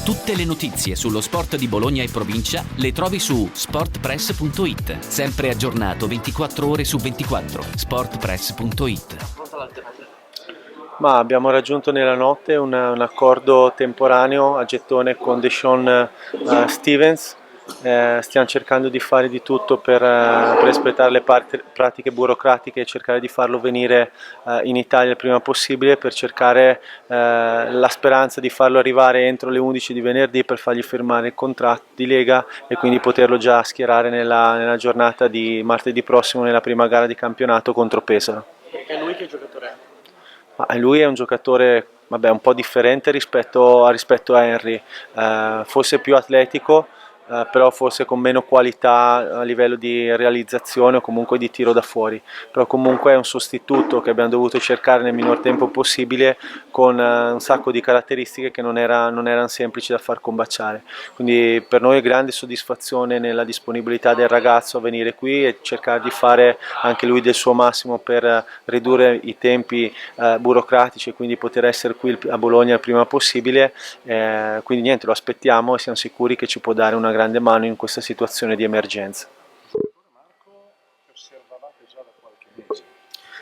Tutte le notizie sullo sport di Bologna e provincia le trovi su sportpress.it. Sempre aggiornato 24 ore su 24. sportpress.it. Ma abbiamo raggiunto nella notte un accordo temporaneo a gettone con Deshaun Stevens. Stiamo cercando di fare di tutto per espletare le pratiche burocratiche e cercare di farlo venire in Italia il prima possibile, per cercare la speranza di farlo arrivare entro le 11 di venerdì per fargli firmare il contratto di Lega e quindi poterlo già schierare nella giornata di martedì prossimo nella prima gara di campionato contro Pesaro. E lui che giocatore è? Lui è un giocatore un po' differente rispetto a Henry, forse più atletico, però forse con meno qualità a livello di realizzazione o comunque di tiro da fuori, però comunque è un sostituto che abbiamo dovuto cercare nel minor tempo possibile, con un sacco di caratteristiche che non erano semplici da far combaciare. Quindi per noi è grande soddisfazione nella disponibilità del ragazzo a venire qui e cercare di fare anche lui del suo massimo per ridurre i tempi burocratici e quindi poter essere qui a Bologna il prima possibile. Quindi niente, lo aspettiamo e siamo sicuri che ci può dare una grande mano in questa situazione di emergenza.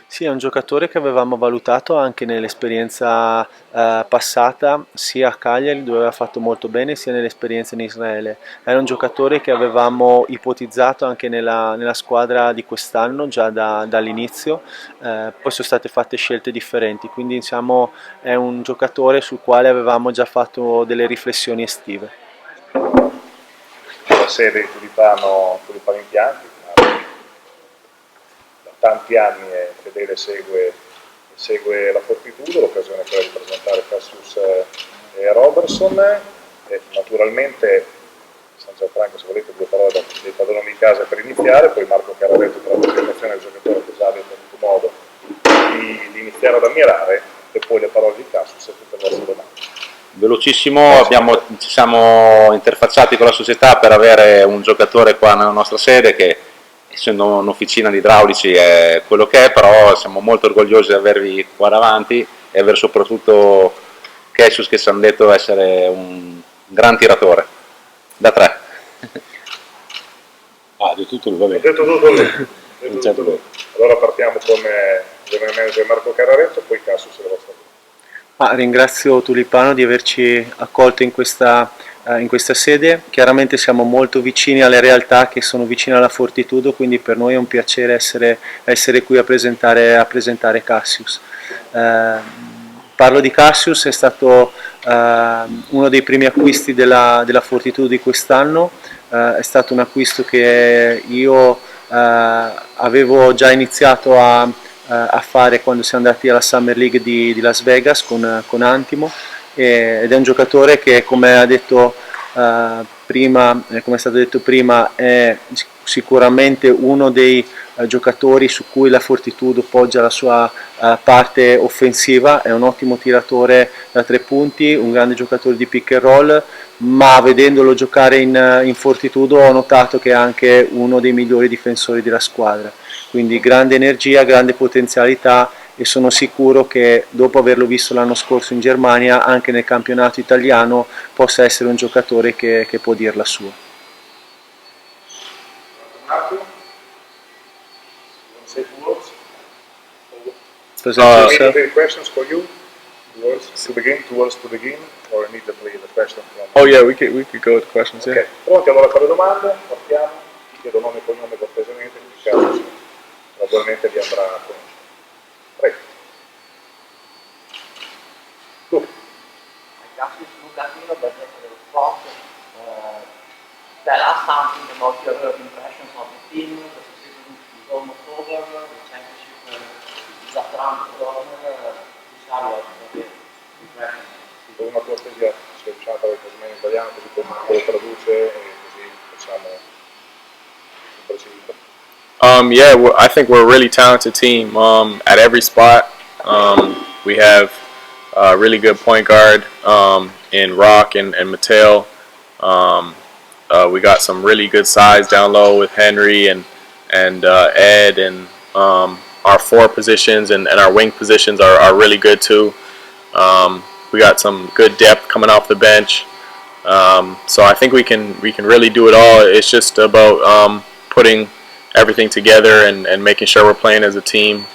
Sì, è un giocatore che avevamo valutato anche nell'esperienza passata, sia a Cagliari dove aveva fatto molto bene, sia nell'esperienza in Israele. Era un giocatore che avevamo ipotizzato anche nella squadra di quest'anno, già dall'inizio, poi sono state fatte scelte differenti, quindi diciamo è un giocatore sul quale avevamo già fatto delle riflessioni estive. La sede di Tulipano Impianti, da tanti anni è fedele, segue la Fortitudo, l'occasione è quella di presentare Kassius e Robertson, e naturalmente, San Gianfranco, se volete due parole dei padroni di casa per iniziare, poi Marco Caravetto per la presentazione del giocatore che già avete avuto modo di iniziare ad ammirare, e poi le parole di Kassius e tutte le vostre domande. Velocissimo, ci siamo interfacciati con la società per avere un giocatore qua nella nostra sede che, essendo un'officina di idraulici, è quello che è, però siamo molto orgogliosi di avervi qua davanti e aver soprattutto Kassius, che ci hanno detto essere un gran tiratore da tre. Detto tutto lui. Allora partiamo con il manager Marco Caravetto, poi Kassius e la vostra vita. Ringrazio Tulipano di averci accolto in questa sede. Chiaramente siamo molto vicini alle realtà che sono vicine alla Fortitudo, quindi per noi è un piacere essere qui a presentare Kassius. Parlo di Kassius, è stato uno dei primi acquisti della Fortitudo di quest'anno, è stato un acquisto che io avevo già iniziato a fare quando siamo andati alla Summer League di Las Vegas con Antimo, ed è un giocatore che, come è stato detto prima, è sicuramente uno dei giocatori su cui la Fortitudo poggia la sua parte offensiva. È un ottimo tiratore da 3 punti, un grande giocatore di pick and roll, ma vedendolo giocare in Fortitudo ho notato che è anche uno dei migliori difensori della squadra. Quindi grande energia, grande potenzialità, e sono sicuro che dopo averlo visto l'anno scorso in Germania, anche nel campionato italiano possa essere un giocatore che può dir la sua. Questions for you? To begin, or need the question from... Oh yeah, we could go with the questions. Okay. Pronti allora per le domande? Partiamo. Chiedo nome e cognome cortesemente, in caso gradualmente vi andrà a conoscere. Prego. Kassius, Lucasino, presidente dello sport. Tell us something about your impressions of the team. The season is almost over. The championship is at round the corner. Which are your impressions? Con una cortesia, se riusciamo a fare così in italiano, così come lo traduce e così facciamo un preciso. Yeah, I think we're a really talented team at every spot. We have a really good point guard in Rock and Mateo. We got some really good size down low with Henry and Ed, and our 4 positions and our wing positions are really good too. We got some good depth coming off the bench. So I think we can really do it all. It's just about putting everything together and making sure we're playing as a team.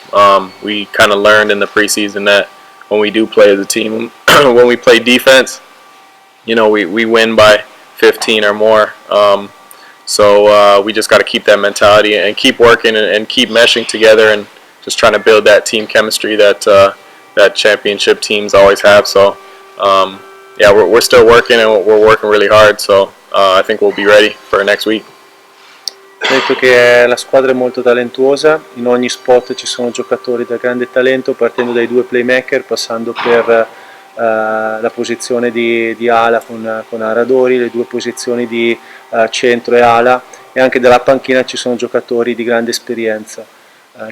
We kind of learned in the preseason that when we do play as a team, when we play defense, we win by 15 or more. So we just got to keep that mentality and keep working and keep meshing together and just trying to build that team chemistry that championship teams always have. So yeah, we're still working and we're working really hard. So I think we'll be ready for next week. Ha detto che la squadra è molto talentuosa, in ogni spot ci sono giocatori da grande talento, partendo dai due playmaker, passando per la posizione di ala con Aradori, le due posizioni di centro e ala, e anche dalla panchina ci sono giocatori di grande esperienza.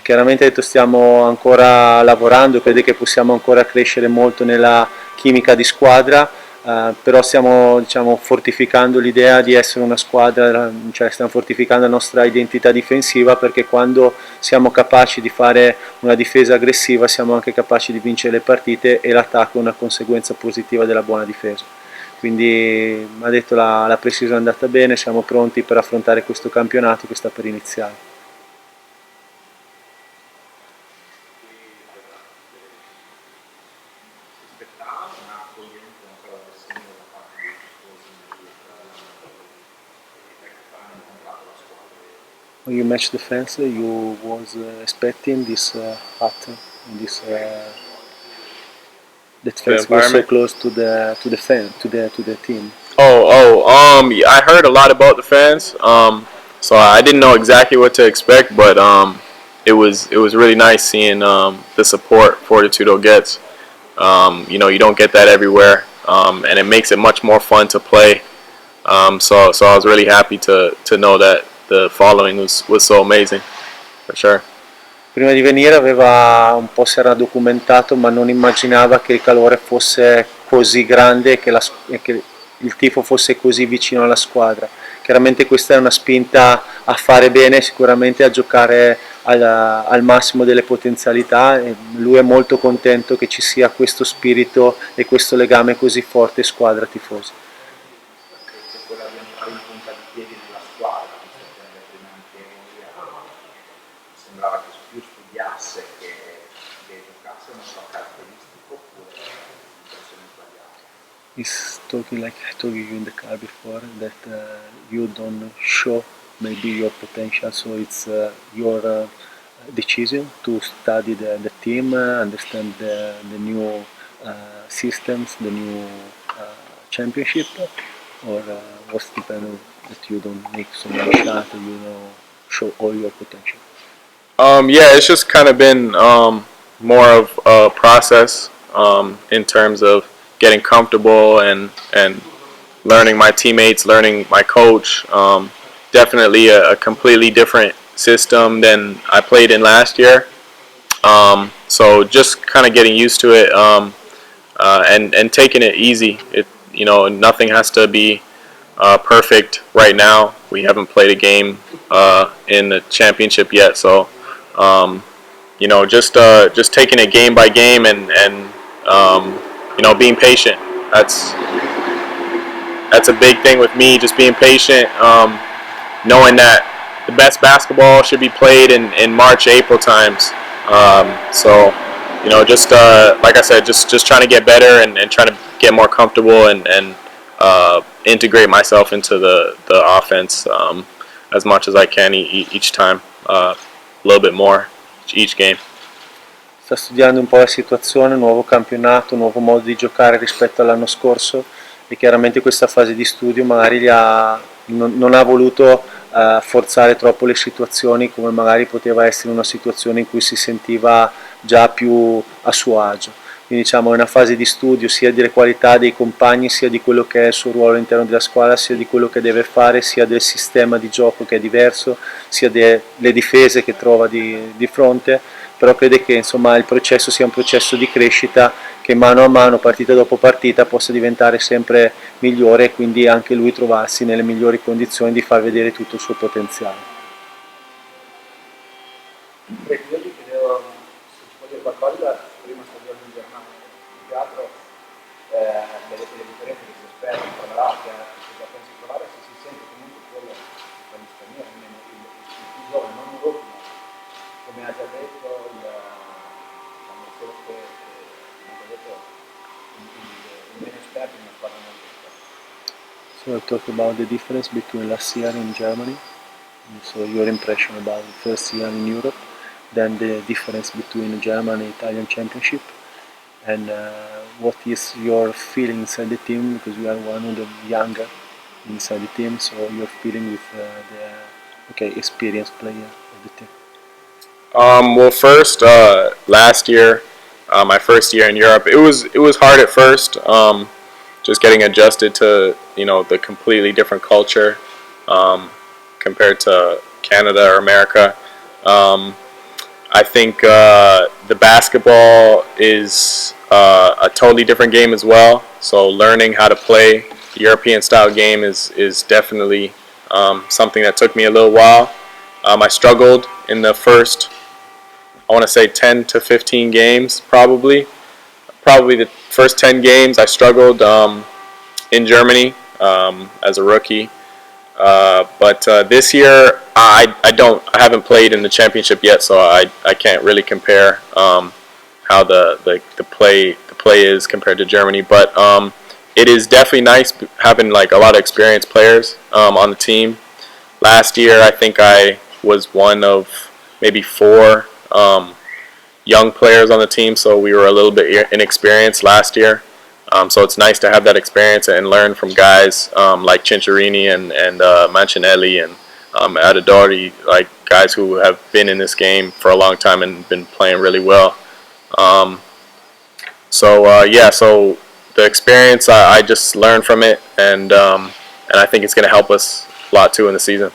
Chiaramente, ha detto, stiamo ancora lavorando, crede che possiamo ancora crescere molto nella chimica di squadra. Però stiamo fortificando l'idea di essere una squadra, cioè stiamo fortificando la nostra identità difensiva, perché quando siamo capaci di fare una difesa aggressiva siamo anche capaci di vincere le partite, e l'attacco è una conseguenza positiva della buona difesa. Quindi ha detto la pre-season è andata bene, siamo pronti per affrontare questo campionato che sta per iniziare. When you match the fans, you was expecting this pattern, this that fans were so close to the team. I heard a lot about the fans. So I didn't know exactly what to expect, but it was really nice seeing the support Fortitudo gets. You don't get that everywhere, and it makes it much more fun to play. So I was really happy to know that the following was so amazing, for sure. Prima di venire si era documentato, ma non immaginava che il calore fosse così grande e che il tifo fosse così vicino alla squadra. Chiaramente questa è una spinta a fare bene, sicuramente a giocare al massimo delle potenzialità, e lui è molto contento che ci sia questo spirito e questo legame così forte squadra-tifosi. Sembrava che più studiasse che giocasse una sua caratteristica, oppure l'impressione sbagliata. He's talking like I told you in the car before, that you don't show maybe your potential, so it's your decision to study the team, understand the new systems, the new championship, or what's dependent that you don't make so many shots, show all your potential. Yeah, it's just kind of been more of a process in terms of getting comfortable and learning my teammates, learning my coach. Definitely a completely different system than I played in last year. So just kind of getting used to it and taking it easy. Nothing has to be perfect right now. We haven't played a game in the championship yet, so just taking it game by game and being patient. That's a big thing with me. Just being patient, knowing that the best basketball should be played in March, April times. So just like I said, just trying to get better and trying to get more comfortable and integrate myself into the offense as much as I can each time. A little bit more each game. Sta studiando un po' la situazione, nuovo campionato, nuovo modo di giocare rispetto all'anno scorso, e chiaramente questa fase di studio magari non ha voluto forzare troppo le situazioni, come magari poteva essere una situazione in cui si sentiva già più a suo agio. Quindi è una fase di studio sia delle qualità dei compagni, sia di quello che è il suo ruolo all'interno della squadra, sia di quello che deve fare, sia del sistema di gioco che è diverso, sia delle difese che trova di fronte, però crede che il processo sia un processo di crescita, che mano a mano, partita dopo partita, possa diventare sempre migliore, e quindi anche lui trovarsi nelle migliori condizioni di far vedere tutto il suo potenziale. Io ti chiedevo se ci può dire qualcosa. Prima stagione in Germania, in teatro, vedete le differenze che si esperano tra la So I talk about the difference between last year in Germany, so your impression about the first year in Europe, then the difference between German and Italian championship, and what is your feeling inside the team, because you are one of the younger inside the team, so your feeling with the experienced player of the team. Well, first, last year, my first year in Europe, it was hard at first, just getting adjusted to the completely different culture compared to Canada or America. I think the basketball is a totally different game as well. So learning how to play the European style game is definitely something that took me a little while. I struggled in the first, I want to say 10 to 15 games probably. Probably the first 10 games I struggled in Germany as a rookie. But this year I haven't played in the championship yet, so I can't really compare how the play is compared to Germany. But it is definitely nice having like a lot of experienced players on the team. Last year I think I was one of maybe 4 young players on the team, so we were a little bit inexperienced last year. So it's nice to have that experience and learn from guys like Cinciarini and Mancinelli and Adidori, like guys who have been in this game for a long time and been playing really well. So the experience, I just learned from it, and I think it's going to help us a lot too in the season.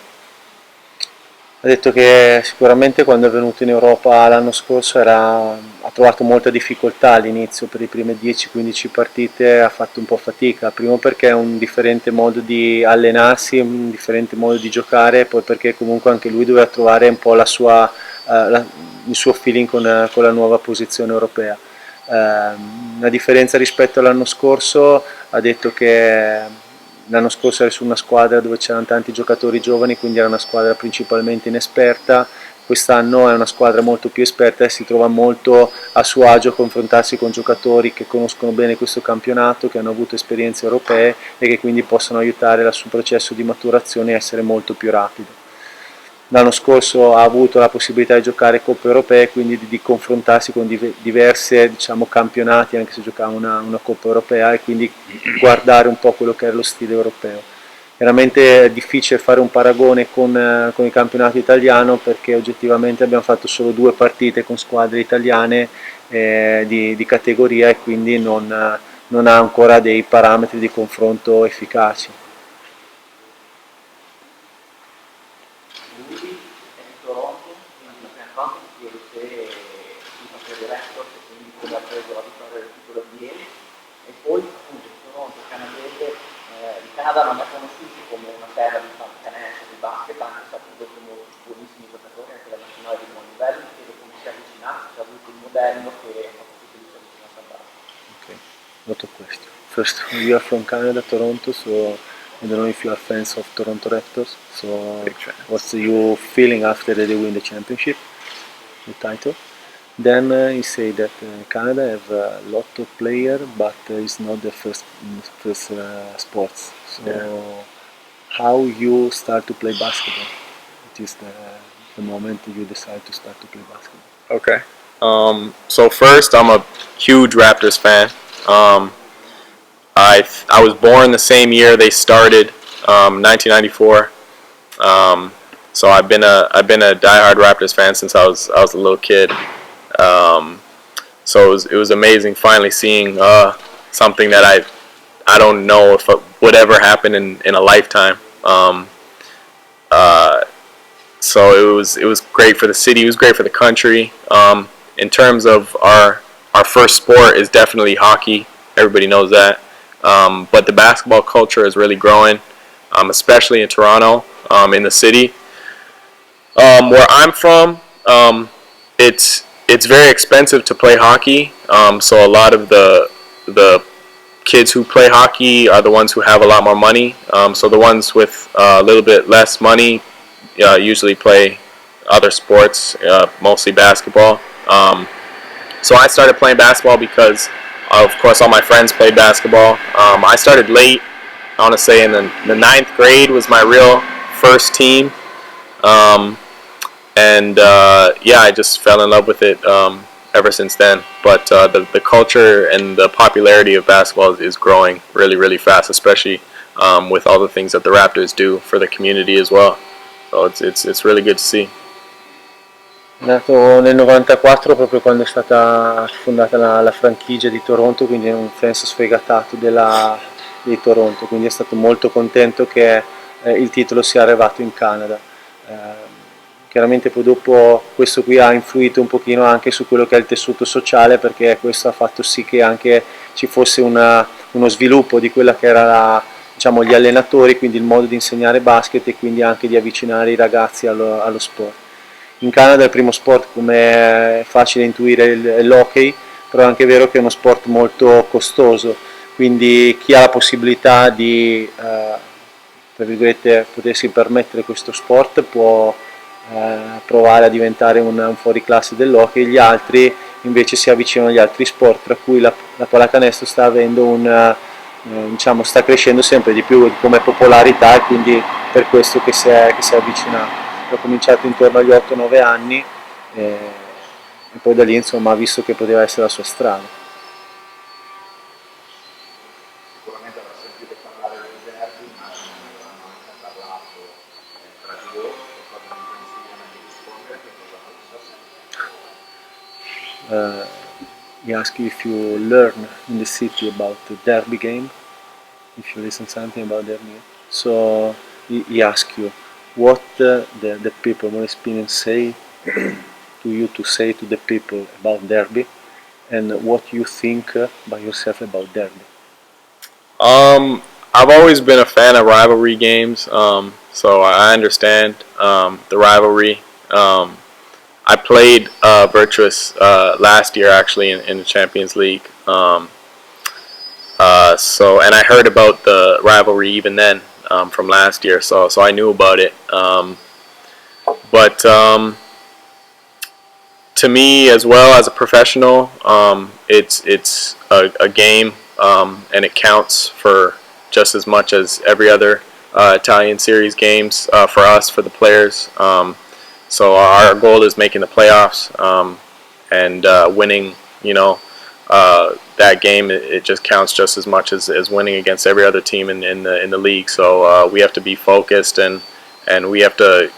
Ha detto che sicuramente quando è venuto in Europa l'anno scorso ha trovato molta difficoltà all'inizio, per le prime 10-15 partite ha fatto un po' fatica, primo perché è un differente modo di allenarsi, un differente modo di giocare, poi perché comunque anche lui doveva trovare un po' il suo feeling con la nuova posizione europea. Una differenza rispetto all'anno scorso, ha detto che l'anno scorso era su una squadra dove c'erano tanti giocatori giovani, quindi era una squadra principalmente inesperta. Quest'anno è una squadra molto più esperta e si trova molto a suo agio a confrontarsi con giocatori che conoscono bene questo campionato, che hanno avuto esperienze europee e che quindi possono aiutare il suo processo di maturazione a essere molto più rapido. L'anno scorso ha avuto la possibilità di giocare coppe europee, quindi di confrontarsi con diversi campionati, anche se giocava una coppa europea, e quindi guardare un po' quello che era lo stile europeo. Veramente è difficile fare un paragone con il campionato italiano, perché oggettivamente abbiamo fatto solo 2 partite con squadre italiane di categoria, e quindi non ha ancora dei parametri di confronto efficaci. Come ha preso la vittoria del titolo di ieri, e poi appunto il Toronto canadese. Il Canada non è conosciuto come una terra di pallacanestro, di basket, anche se ha prodotto molti buonissimi giocatori anche da nazionale di buon livello, e come si è avvicinato, si è avuto un modello che ha fatto che lui si avvicinasse al basket. Okay, lot of questions. First, you are from Canada, Toronto, so I don't know if you are fans of Toronto Raptors, so what's your feeling after they win the championship, the title? Then he said that Canada have a lot of players, but it's not the first sports. So how you start to play basketball? It is the moment you decide to start to play basketball. Okay. So first, I'm a huge Raptors fan. I was born the same year they started, 1994. So I've been a diehard Raptors fan since I was a little kid. So it was amazing finally seeing something that I don't know if it would ever happen in a lifetime. So it was great for the city. It was great for the country. In terms of our first sport is definitely hockey. Everybody knows that. But the basketball culture is really growing, especially in Toronto, in the city. Where I'm from, it's very expensive to play hockey, so a lot of the kids who play hockey are the ones who have a lot more money. So the ones with a little bit less money usually play other sports, mostly basketball. So I started playing basketball because, of course, all my friends played basketball. I started late. I want to say in the ninth grade was my real first team. Yeah, I just fell in love with it ever since then. But the culture and the popularity of basketball is growing really, really fast, especially with all the things that the Raptors do for the community as well. So it's really good to see. È nato nel 94 proprio quando è stata fondata la franchigia di Toronto, quindi è un fan sfegatato di Toronto, quindi è stato molto contento che il titolo sia arrivato in Canada. Chiaramente poi dopo questo qui ha influito un pochino anche su quello che è il tessuto sociale, perché questo ha fatto sì che anche ci fosse uno sviluppo di quella che era diciamo, gli allenatori, quindi il modo di insegnare basket e quindi anche di avvicinare i ragazzi allo sport. In Canada il primo sport, come è facile intuire, è l'hockey, però è anche vero che è uno sport molto costoso, quindi chi ha la possibilità di tra virgolette, potersi permettere questo sport può provare a diventare un fuoriclasse dell'hockey, gli altri invece si avvicinano agli altri sport, tra cui la pallacanestro sta avendo diciamo, sta crescendo sempre di più come popolarità, e quindi per questo che si è avvicinato. Ho cominciato intorno agli 8-9 anni e poi da lì insomma ha visto che poteva essere la sua strada. Sicuramente avrà sentito parlare del derby, ma non avevamo anche parlato tra di loro. Cosa mi consigliano di rispondere? Che cosa pensa? He asked you if you learn in the city about the derby game, if you listen something about derby game. So he asked you what the people more experienced say to you to say to the people about derby, and what you think by yourself about derby. I've always been a fan of rivalry games, so I understand the rivalry. I played Virtuous last year actually in the Champions League. And I heard about the rivalry even then from last year, so I knew about it. But to me as well as a professional, it's a game, and it counts for just as much as every other Italian Series games for us, for the players. So our goal is making the playoffs and winning. That game, it just counts just as much as winning against every other team in the league. So we have to be focused and we have to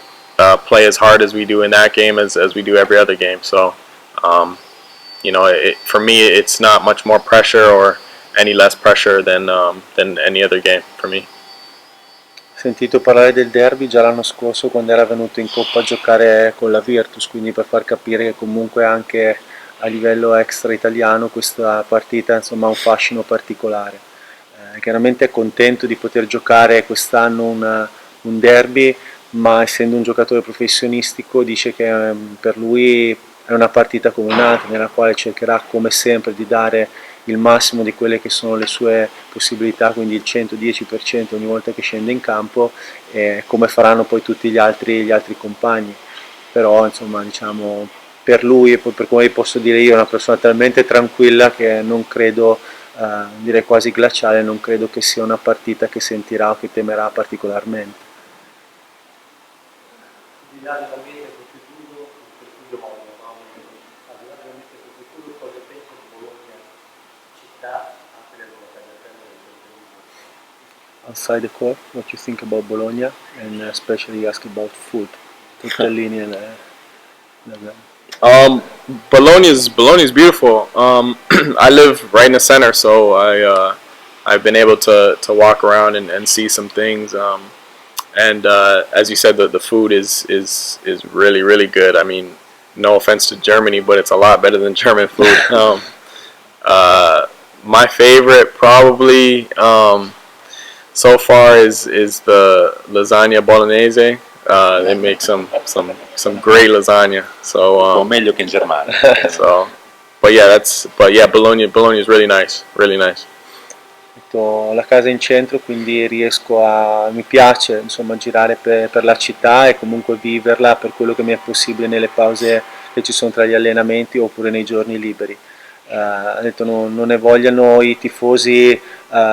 play as hard as we do in that game as we do every other game. So for me, it's not much more pressure or any less pressure than any other game for me. Ho sentito parlare del derby già l'anno scorso quando era venuto in Coppa a giocare con la Virtus, quindi per far capire che comunque anche a livello extra italiano questa partita insomma ha un fascino particolare. Chiaramente è contento di poter giocare quest'anno un derby, ma essendo un giocatore professionistico dice che per lui è una partita come un'altra, nella quale cercherà come sempre di dare il massimo di quelle che sono le sue possibilità, quindi il 110% ogni volta che scende in campo, come faranno poi tutti gli altri compagni. Però insomma diciamo per lui, e per come posso dire io, è una persona talmente tranquilla che non credo, direi quasi glaciale, non credo che sia una partita che sentirà o che temerà particolarmente. Di là dell'ambiente Fortitudo, Fortitudo mondo, no? Al di là dell'ambiente Fortitudo, cosa penso di Bologna città, anche le località del Outside the court, what you think about Bologna, and especially ask about food, tortellini and Bologna's beautiful. I live right in the center, so I've been able to walk around and see some things. And as you said, the food is really, really good. I mean, no offense to Germany, but it's a lot better than German food. My favorite probably so far is the lasagna bolognese. They make some great lasagna. So meglio che in Germania. But yeah, Bologna is really nice, really nice. Ho la casa in centro, quindi mi piace insomma girare per la città e comunque viverla per quello che mi è possibile nelle pause che ci sono tra gli allenamenti oppure nei giorni liberi. ha detto non ne vogliano i tifosi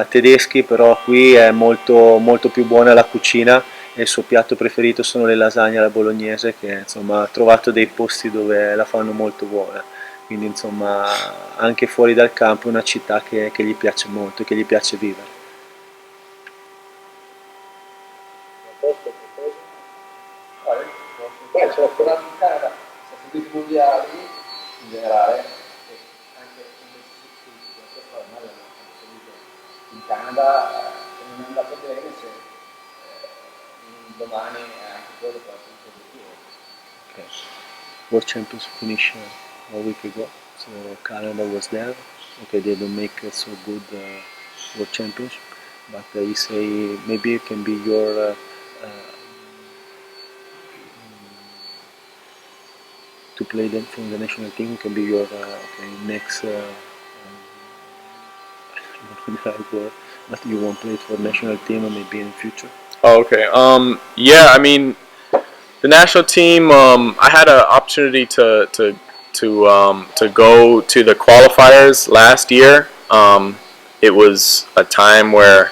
tedeschi, però qui è molto, molto più buona la cucina e il suo piatto preferito sono le lasagne alla bolognese, che insomma ha trovato dei posti dove la fanno molto buona, quindi insomma anche fuori dal campo è una città che gli piace molto e che gli piace vivere. Beh, c'è tornato in Canada, sono stati mondiali in generale, e anche in Canada se non è andato bene, se domani anche quello può essere un positivo. Okay. World Champions finished a week ago, so Canada was there. Okay, they don't make so good World Championship, but you say maybe it can be your to play them from the national team can be your okay, next I don't know the right word, but you won't play it for national team maybe in the future. Oh, okay. Yeah, I mean, the national team. I had an opportunity to go to the qualifiers last year. It was a time where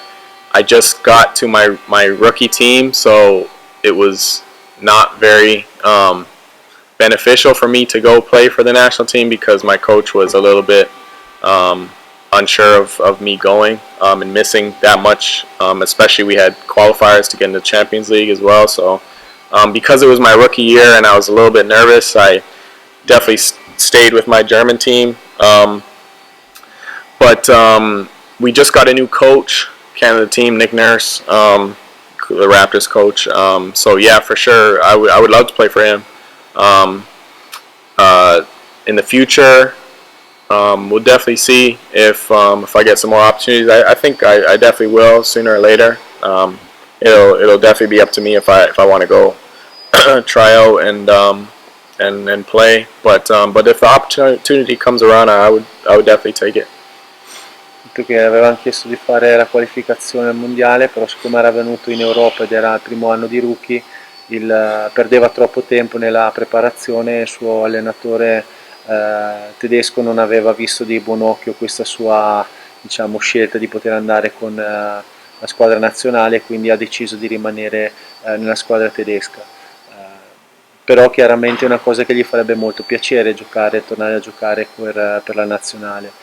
I just got to my rookie team, so it was not very beneficial for me to go play for the national team because my coach was a little bit unsure of me going and missing that much. Especially we had qualifiers to get into the Champions League as well. So because it was my rookie year and I was a little bit nervous, I definitely stayed with my German team. But we just got a new coach, Canada team, Nick Nurse, the Raptors coach. So yeah, for sure, I would love to play for him. In the future, we'll definitely see if I get some more opportunities. I think I definitely will sooner or later. It'll definitely be up to me if I want to go try out and play. But if the opportunity comes around, I would definitely take it. Che avevano chiesto di fare la qualificazione al mondiale, però siccome era venuto in Europa ed era il primo anno di rookie, perdeva troppo tempo nella preparazione e il suo allenatore tedesco non aveva visto di buon occhio questa sua, diciamo, scelta di poter andare con la squadra nazionale, quindi ha deciso di rimanere nella squadra tedesca. Però chiaramente è una cosa che gli farebbe molto piacere tornare a giocare per la nazionale.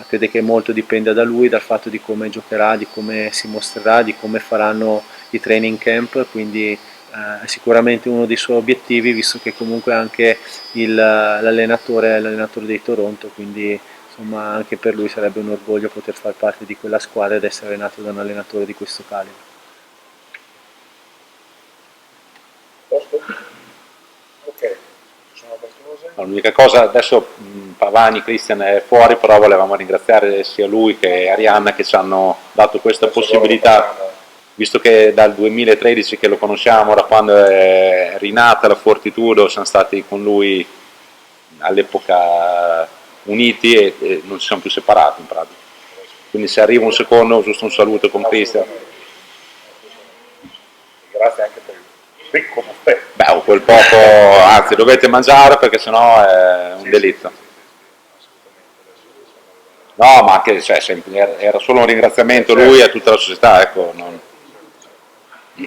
Crede che molto dipenda da lui, dal fatto di come giocherà, di come si mostrerà, di come faranno i training camp, quindi è sicuramente uno dei suoi obiettivi, visto che comunque anche l'allenatore è l'allenatore dei Toronto, quindi insomma anche per lui sarebbe un orgoglio poter far parte di quella squadra ed essere allenato da un allenatore di questo calibro. Ok, ci sono altre cose? L'unica cosa, adesso Pavani, Christian è fuori, però volevamo ringraziare sia lui che Arianna che ci hanno dato questa possibilità, visto che dal 2013 che lo conosciamo, da quando è rinata la Fortitudo, siamo stati con lui all'epoca uniti e non ci siamo più separati in pratica. Quindi se arriva un secondo, giusto un saluto con Christian. Grazie anche per il ricco caffè. Beh, quel poco, anzi dovete mangiare perché sennò è un delitto. No, ma anche, cioè, era solo un ringraziamento lui e a tutta la società, ecco. Non... Per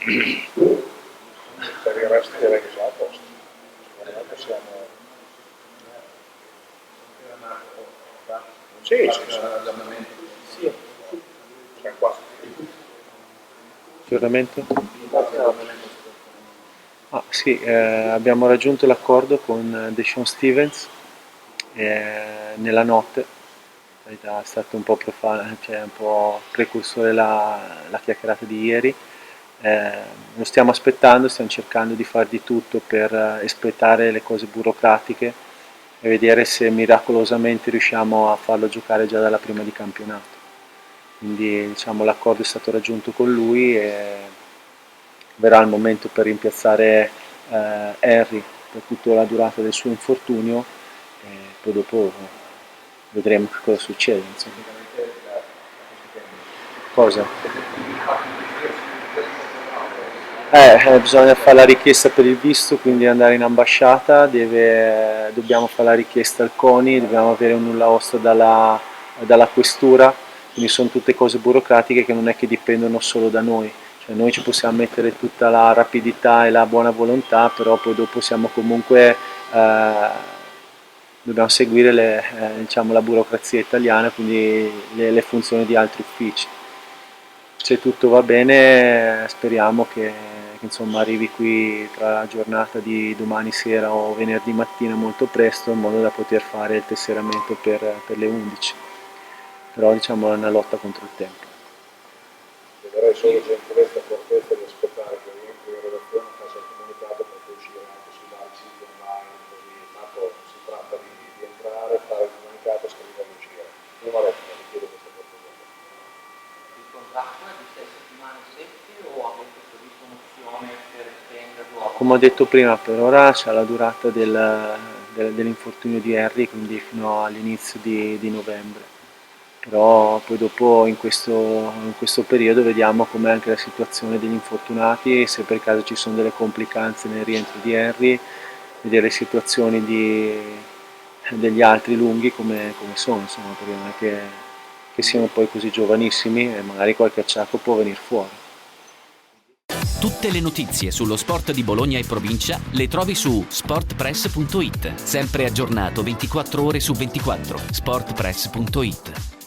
il resto direi che siamo a posto. Secondo me possiamo... Sì. Siamo qua. Aggiornamento? Sì, abbiamo raggiunto l'accordo con Deshaun Stevens nella notte. È stato un po' profano, cioè un po' precursore la chiacchierata di ieri. Lo stiamo aspettando, stiamo cercando di fare di tutto per espletare le cose burocratiche e vedere se miracolosamente riusciamo a farlo giocare già dalla prima di campionato. Quindi diciamo l'accordo è stato raggiunto con lui e verrà il momento per rimpiazzare Henry per tutta la durata del suo infortunio e poi dopo vedremo che cosa succede, insomma. Cosa? Bisogna fare la richiesta per il visto, quindi andare in ambasciata, dobbiamo fare la richiesta al CONI, dobbiamo avere un nulla osta dalla questura, quindi sono tutte cose burocratiche che non è che dipendono solo da noi, cioè noi ci possiamo mettere tutta la rapidità e la buona volontà, però poi dopo siamo comunque, dobbiamo seguire diciamo, la burocrazia italiana, quindi le funzioni di altri uffici. Se tutto va bene speriamo che insomma, arrivi qui tra la giornata di domani sera o venerdì mattina molto presto in modo da poter fare il tesseramento per le 11, però diciamo è una lotta contro il tempo. Chiederei solo gentilezza e cortezza di aspettare che rientri in redazione e faccia il comunicato per poi uscire anche sui vari siti online, così tanto si tratta di entrare, fare il comunicato e scrivere e uscire. Io Lorenzo vi chiedo questa cortesia. Il contratto è di 6 settimane secche o avete previsto un'opzione per estenderlo? Come ho detto prima, per ora c'è la durata dell'infortunio di Harry, quindi fino all'inizio di novembre. Però poi dopo in questo periodo vediamo com'è anche la situazione degli infortunati, se per caso ci sono delle complicanze nel rientro di Harry, vedere le situazioni degli altri lunghi come sono, insomma, perché non è che siano poi così giovanissimi e magari qualche acciacco può venire fuori. Tutte le notizie sullo sport di Bologna e provincia le trovi su sportpress.it, sempre aggiornato 24 ore su 24. sportpress.it